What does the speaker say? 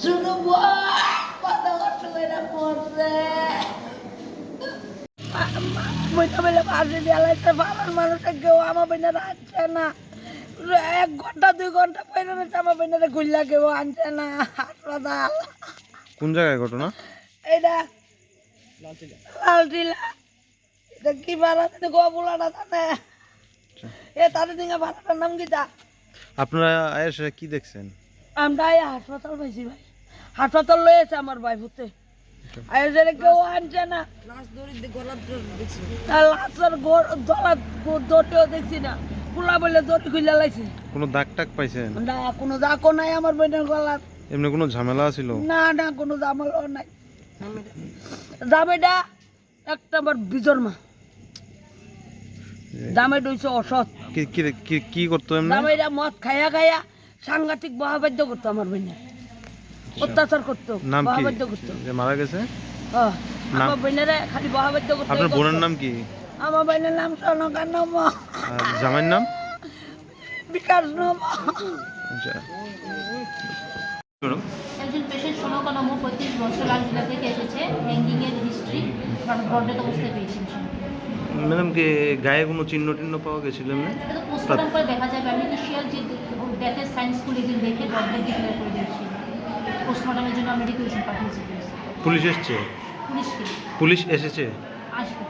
শুধু মাথা কষ্ট করে পড়ছে বইটা বলে ফাঁসি দিয়ে লাগছে পাড়ার মানুষের কেউ আমার বোনের আনছে না 1 ঘন্টা 2 ঘন্টা পরে আমার বোনের গুল্লা কেউ আনছে না হাসপাতাল। কোন জায়গায় ঘটনা? এটা লালটিলা এটা কি পাড়া গোবুলাটা জানে এ তাদের দিকে পাড়াটার নাম কিটা? আপনারা এসে কি দেখছেন? আমরা হাসপাতাল পাইছি ভাই, হাসপাতাল লয়েছে আমার ভাই ভূতে আয়োজনে কেউ আনছে না। লাশের দড়িও দেখছি না, খোলা বলে দড়ি খুলে লাইছে। কোনো দাগ টাক পাইছেন? না কোনো দাগও নাই আমার বোনের গলার। এমনি কোনো ঝামেলা ছিল? না না কোনো ঝামেলাও নাই। জামাইটা একটা আমার বিজর্মা, জামাইটা হইছে অসৎ। কি করতো এমনি? জামাইটা মদ খাইয়া খাইয়া সাংঘাতিক বহাবাদ্য করতো আমার বোনের, অত্যাচার করতো, বহাবাদ্য করতো। যে মারা গেছে আমার বোনেরে খালি বহাবাদ্য করতো। আপনার বোনের নাম কি? আমার বোনের নাম সনকা নম, আর জামাইয়ের নাম? বিকাশ নম। আচ্ছা একজন পেশেন্ট সনকা নম 35 বছর লালজিলা থেকে এসেছে, হ্যাঙ্গিং এর হিস্ট্রি, কারণ ব্রডেড অবস্থায় পেয়েছেন। ম্যাডাম কি গায়ে কোনো চিহ্ন টিহ্ন পাওয়া গেছিল এমনি? এটা তো পোস্টমর্টম করে দেখা যাবে। আমি ইনিশিয়াল যে ডেথের সাইন্সগুলো এগুলো দেখে ব্রডেড ডিক্লেয়ার করে দিয়েছি। পোস্টমর্টমের জন্য আমরা রিকুয়েশন পাঠিয়েছি। পুলিশ এসছে? পুলিশকে পুলিশ এসেছে? আসবে।